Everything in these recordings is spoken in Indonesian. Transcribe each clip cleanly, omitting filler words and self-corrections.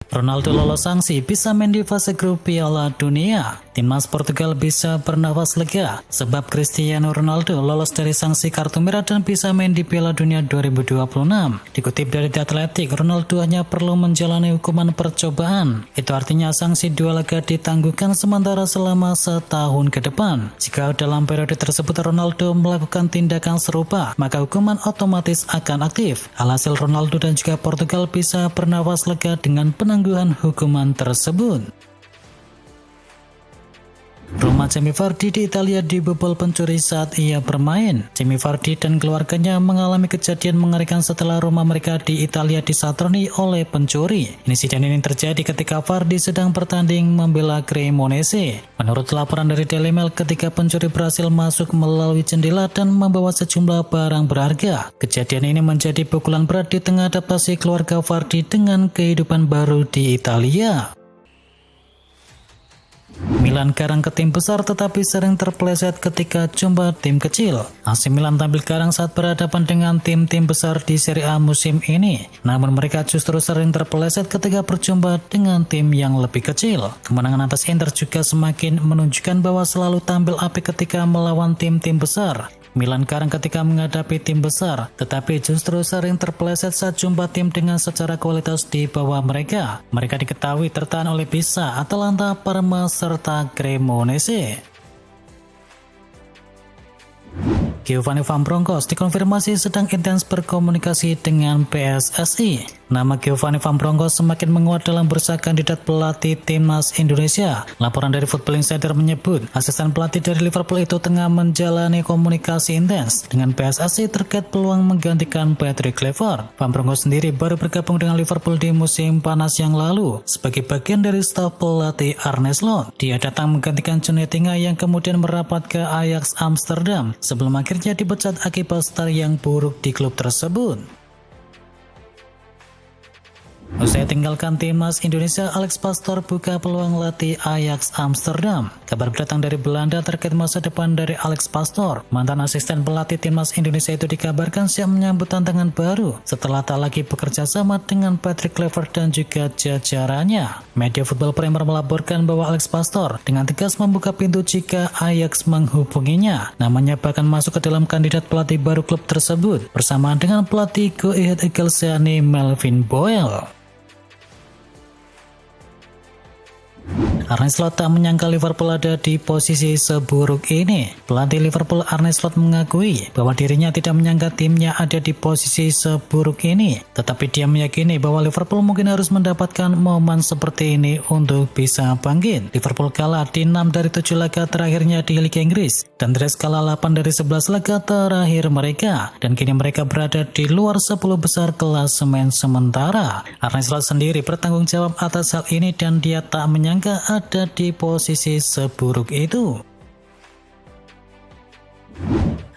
Ronaldo lolos sanksi, bisa main di fase grup Piala Dunia. Timnas Portugal bisa bernafas lega sebab Cristiano Ronaldo lolos dari sanksi kartu merah dan bisa main di Piala Dunia 2026. Dikutip dari The Athletic, Ronaldo hanya perlu menjalani hukuman percobaan. Itu artinya sanksi 2 laga ditangguhkan sementara selama setahun ke depan. Jika dalam periode tersebut Ronaldo melakukan tindakan serupa, maka hukuman otomatis akan aktif. Alhasil Ronaldo dan juga Portugal bisa bernafas lega dengan penangguhan hukuman tersebut. Rumah Jamie Vardy di Italia dibobol pencuri saat ia bermain. Jamie Vardy dan keluarganya mengalami kejadian mengerikan setelah rumah mereka di Italia disatroni oleh pencuri. Insiden ini terjadi ketika Vardy sedang bertanding membela Cremonese. Menurut laporan dari Daily Mail, ketika pencuri berhasil masuk melalui jendela dan membawa sejumlah barang berharga. Kejadian ini menjadi pukulan berat di tengah adaptasi keluarga Vardy dengan kehidupan baru di Italia. Milan garang ke tim besar tetapi sering terpeleset ketika jumpa tim kecil. AC Milan tampil garang saat berhadapan dengan tim-tim besar di Serie A musim ini. Namun mereka justru sering terpeleset ketika berjumpa dengan tim yang lebih kecil. Kemenangan atas Inter juga semakin menunjukkan bahwa selalu tampil apik ketika melawan tim-tim besar. Milan garang ketika menghadapi tim besar, tetapi justru sering terpeleset saat jumpa tim dengan secara kualitas di bawah mereka. Mereka diketahui tertahan oleh Pisa, Atalanta, Parma, serta Cremonese. Giovanni Van Bronckhorst dikonfirmasi sedang intens berkomunikasi dengan PSSI. Nama Giovanni Van Bronckhorst semakin menguat dalam bursa kandidat pelatih timnas Indonesia. Laporan dari Football Insider menyebut, asisten pelatih dari Liverpool itu tengah menjalani komunikasi intens dengan PSSI terkait peluang menggantikan Patrick Kluivert. Van Bronckhorst sendiri baru bergabung dengan Liverpool di musim panas yang lalu sebagai bagian dari staf pelatih Arne Slot. Dia datang menggantikan John Heitinga yang kemudian merapat ke Ajax Amsterdam sebelum akhirnya dipecat akibat start yang buruk di klub tersebut. Usai tinggalkan timnas Indonesia, Alex Pastoor buka peluang latih Ajax Amsterdam. Kabar datang dari Belanda terkait masa depan dari Alex Pastoor. Mantan asisten pelatih timnas Indonesia itu dikabarkan siap menyambut tantangan baru setelah tak lagi bekerja sama dengan Patrick Kluivert dan juga jajarannya. Media Football Premier melaporkan bahwa Alex Pastoor dengan tegas membuka pintu jika Ajax menghubunginya. Namanya bahkan masuk ke dalam kandidat pelatih baru klub tersebut bersamaan dengan pelatih Go Ahead Eagles yakni Melvin Boyle. Arne Slot tak menyangka Liverpool ada di posisi seburuk ini. Pelatih Liverpool Arne Slot mengakui bahwa dirinya tidak menyangka timnya ada di posisi seburuk ini. Tetapi dia meyakini bahwa Liverpool mungkin harus mendapatkan momen seperti ini untuk bisa bangkit. Liverpool kalah di 6 dari 7 laga terakhirnya di Liga Inggris dan terus kalah 8 dari 11 laga terakhir mereka. Dan kini mereka berada di luar 10 besar klasemen sementara. Arne Slot sendiri bertanggung jawab atas hal ini dan dia tak menyangka ada di posisi seburuk itu.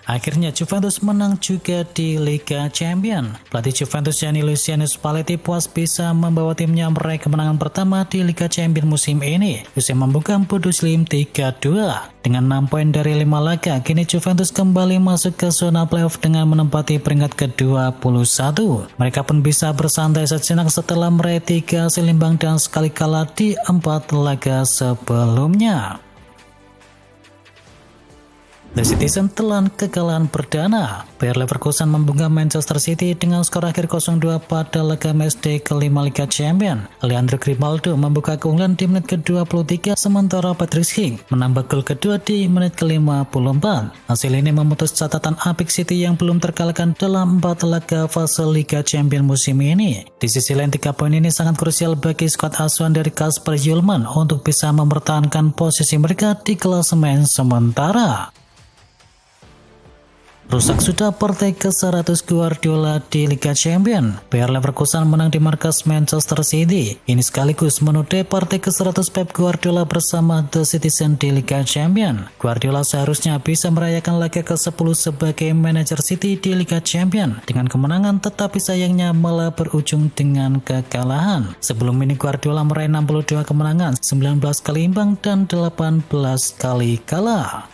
Akhirnya Juventus menang juga di Liga Champions. Pelatih Juventus yakni Luciano Spalletti puas bisa membawa timnya meraih kemenangan pertama di Liga Champions musim ini. Usai membungkam Buduslim 3-2. Dengan 6 poin dari 5 laga, kini Juventus kembali masuk ke zona playoff dengan menempati peringkat ke-21. Mereka pun bisa bersantai sejenak setelah meraih 3 hasil imbang dan sekali kalah di 4 laga sebelumnya. The Citizen telan kekalahan perdana. Bayer Leverkusen membungkam Manchester City dengan skor akhir 0-2 pada laga matchday ke-5 Liga Champions. Leandro Grimaldo membuka keunggulan di menit ke-23 sementara Patrick Schick menambah gol kedua di menit ke-54. Hasil ini memutus catatan apik City yang belum terkalahkan dalam 4 laga fase Liga Champions musim ini. Di sisi lain 3 poin ini sangat krusial bagi skuad asuhan dari Kasper Hjulmand untuk bisa mempertahankan posisi mereka di klasemen sementara. Rusak sudah partai ke-100 Guardiola di Liga Champions. Bayer Leverkusen menang di markas Manchester City. Ini sekaligus menudai partai ke-100 Pep Guardiola bersama The Citizen di Liga Champions. Guardiola seharusnya bisa merayakan laga ke-10 sebagai manajer City di Liga Champions dengan kemenangan, tetapi sayangnya malah berujung dengan kekalahan. Sebelum ini Guardiola meraih 62 kemenangan, 19 kali imbang dan 18 kali kalah.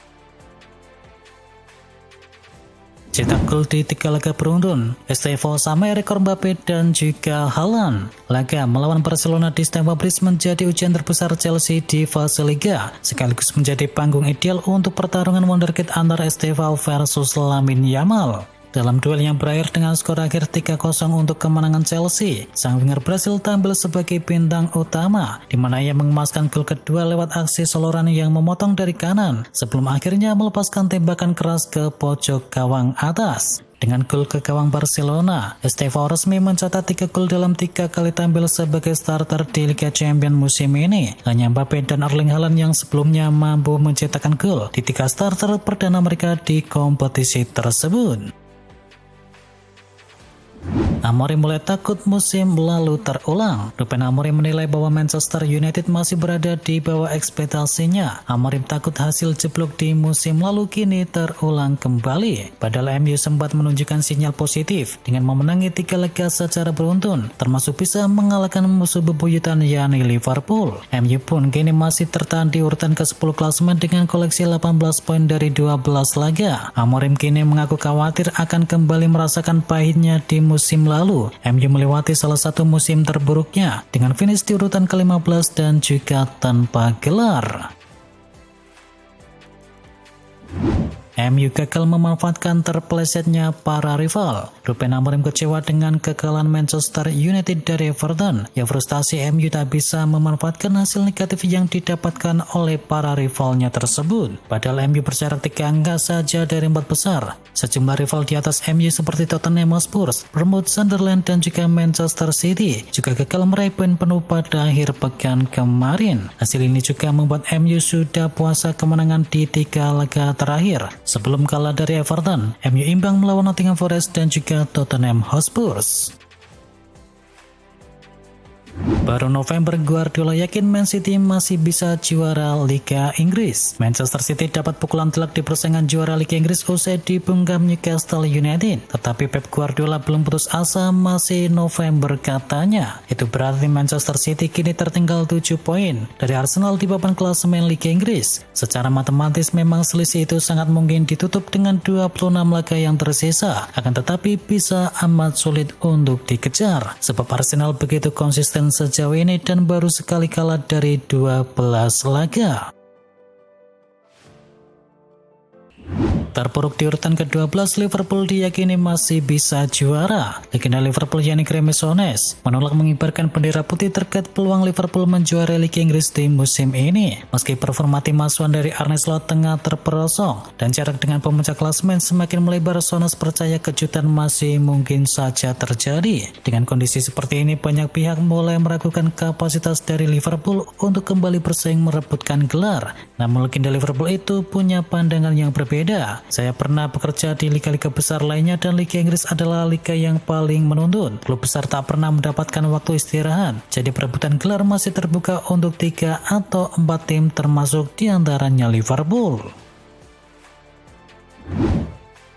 cetak gol di 3 laga beruntun. Estevao sama rekor Mbappe dan juga Haaland. Laga melawan Barcelona di Stamford Bridge menjadi ujian terbesar Chelsea di fase Liga, sekaligus menjadi panggung ideal untuk pertarungan wonderkid antara Estevao versus Lamine Yamal. Dalam duel yang berakhir dengan skor akhir 3-0 untuk kemenangan Chelsea, sang winger Brasil tampil sebagai bintang utama, di mana ia mengemaskan gol kedua lewat aksi soloran yang memotong dari kanan, sebelum akhirnya melepaskan tembakan keras ke pojok gawang atas. Dengan gol ke gawang Barcelona, Estevao resmi mencatat 3 gol dalam 3 kali tampil sebagai starter di Liga Champions musim ini. Hanya Mbappe dan Erling Haaland yang sebelumnya mampu mencetakkan gol di 3 starter perdana mereka di kompetisi tersebut. Amorim mulai takut musim lalu terulang. Ruben Amorim menilai bahwa Manchester United masih berada di bawah ekspektasinya. Amorim takut hasil jeblok di musim lalu kini terulang kembali. Padahal MU sempat menunjukkan sinyal positif dengan memenangi 3 laga secara beruntun, termasuk bisa mengalahkan musuh bebuyutan yakni Liverpool. MU pun kini masih tertahan di urutan ke-10 klasemen dengan koleksi 18 poin dari 12 laga. Amorim kini mengaku khawatir akan kembali merasakan pahitnya di musim lalu. MU melewati salah satu musim terburuknya dengan finish di urutan ke-15 dan juga tanpa gelar. MU gagal memanfaatkan terpelesetnya para rival. Ruben Amorim kecewa dengan kekalahan Manchester United dari Everton. Ya, frustasi MU tak bisa memanfaatkan hasil negatif yang didapatkan oleh para rivalnya tersebut. Padahal MU berjarak 3 angka saja dari 4 besar. Sejumlah rival di atas MU seperti Tottenham Hotspur, Bournemouth, Sunderland, dan juga Manchester City juga gagal meraih poin penuh pada akhir pekan kemarin. Hasil ini juga membuat MU sudah puasa kemenangan di 3 laga terakhir. Sebelum kalah dari Everton, MU imbang melawan Nottingham Forest dan juga Tottenham Hotspur. Baru November, Guardiola yakin Man City masih bisa juara Liga Inggris. Manchester City dapat pukulan telak di persaingan juara Liga Inggris usai dibungkam Newcastle United. Tetapi Pep Guardiola belum putus asa, masih November katanya. Itu berarti Manchester City kini tertinggal 7 poin dari Arsenal di papan klasemen Liga Inggris. Secara matematis memang selisih itu sangat mungkin ditutup dengan 26 laga yang tersisa. Akan tetapi bisa amat sulit untuk dikejar, sebab Arsenal begitu konsisten sejauh ini dan baru sekali kalah dari 12 laga. Terpuruk di urutan ke-12, Liverpool diyakini masih bisa juara. Legenda Liverpool Yannick Remesones menolak mengibarkan bendera putih terkait peluang Liverpool menjuarai Liga Inggris di musim ini. Meski performa tim asuhan dari Arne Slot tengah terperosok dan jarak dengan pemuncak klasemen semakin melebar, Sones percaya kejutan masih mungkin saja terjadi. Dengan kondisi seperti ini, banyak pihak mulai meragukan kapasitas dari Liverpool untuk kembali bersaing merebutkan gelar. Namun legenda Liverpool itu punya pandangan yang berbeda. Saya pernah bekerja di liga-liga besar lainnya dan Liga Inggris adalah liga yang paling menuntut. Klub besar tak pernah mendapatkan waktu istirahat. Jadi perebutan gelar masih terbuka untuk 3 atau 4 tim termasuk diantaranya Liverpool.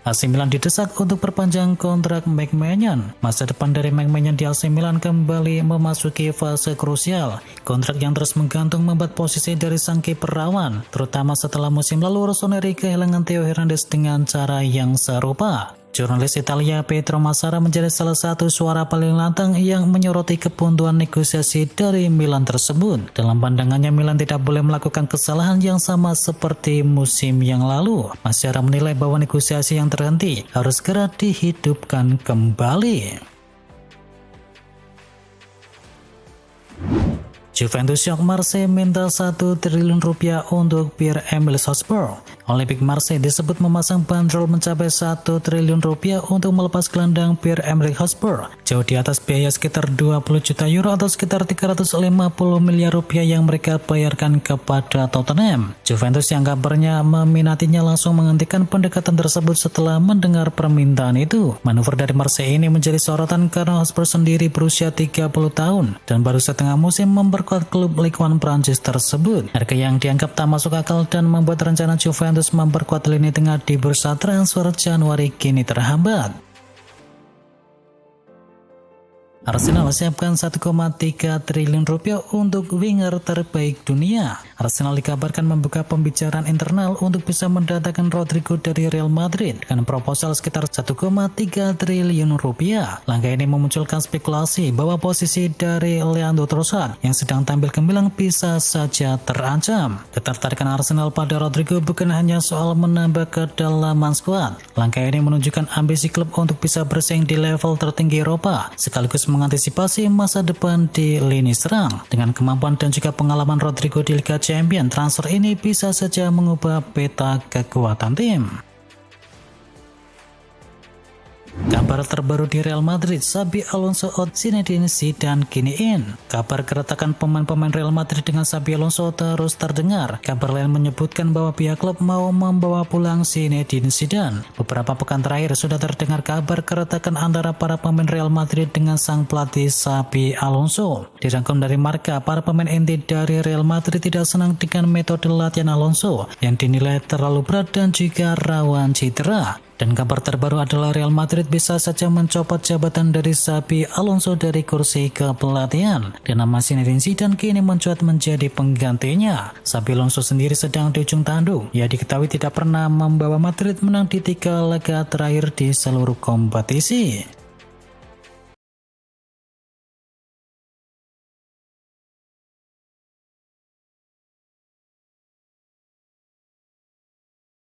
AC Milan didesak untuk perpanjang kontrak McMahon. Masa depan dari McMahon di AC Milan kembali memasuki fase krusial. Kontrak yang terus menggantung membuat posisi dari sang kiper rawan, terutama setelah musim lalu Rossoneri kehilangan Theo Hernandez dengan cara yang serupa. Jurnalis Italia Pietro Massara menjadi salah satu suara paling lantang yang menyoroti kebuntuan negosiasi dari Milan tersebut. Dalam pandangannya, Milan tidak boleh melakukan kesalahan yang sama seperti musim yang lalu. Massara menilai bahwa negosiasi yang terhenti harus segera dihidupkan kembali. Juventus shock Marseille minta 1 triliun rupiah untuk Pierre-Emile Hotspur. Olympique Marseille disebut memasang bandrol mencapai 1 triliun rupiah untuk melepas gelandang Pierre-Emile Hotspur, jauh di atas biaya sekitar 20 juta euro atau sekitar 350 miliar rupiah yang mereka bayarkan kepada Tottenham. Juventus yang kabarnya meminatinya langsung menghentikan pendekatan tersebut setelah mendengar permintaan itu. Manuver dari Marseille ini menjadi sorotan karena Hotspur sendiri berusia 30 tahun dan baru setengah musim memperkuat klub Ligue 1 Prancis tersebut. Harga yang dianggap tak masuk akal dan membuat rencana Juventus memperkuat lini tengah di bursa transfer Januari kini terhambat. Arsenal siapkan 1,3 triliun rupiah untuk winger terbaik dunia. Arsenal dikabarkan membuka pembicaraan internal untuk bisa mendatangkan Rodrigo dari Real Madrid dengan proposal sekitar 1,3 triliun rupiah. Langkah ini memunculkan spekulasi bahwa posisi dari Leandro Trossard yang sedang tampil gemilang bisa saja terancam. Ketertarikan Arsenal pada Rodrigo bukan hanya soal menambah kedalaman skuad. Langkah ini menunjukkan ambisi klub untuk bisa bersaing di level tertinggi Eropa, sekaligus mengantisipasi masa depan di lini serang. Dengan kemampuan dan juga pengalaman Rodrigo di Liga Champions, transfer ini bisa saja mengubah peta kekuatan tim. Kabar terbaru di Real Madrid, Xabi Alonso out, Zinedine Zidane kini in. Kabar keretakan pemain-pemain Real Madrid dengan Xabi Alonso terus terdengar. Kabar lain menyebutkan bahwa pihak klub mau membawa pulang Zinedine Zidane. Beberapa pekan terakhir sudah terdengar kabar keretakan antara para pemain Real Madrid dengan sang pelatih Xabi Alonso. Dirangkum dari Marca, para pemain inti dari Real Madrid tidak senang dengan metode latihan Alonso yang dinilai terlalu berat dan juga rawan cedera. Dan kabar terbaru adalah Real Madrid bisa saja mencopot jabatan dari Xabi Alonso dari kursi kepelatihan. Dan nama Zinedine Zidane kini mencuat menjadi penggantinya. Xabi Alonso sendiri sedang di ujung tanduk. Ia diketahui tidak pernah membawa Madrid menang di 3 laga terakhir di seluruh kompetisi.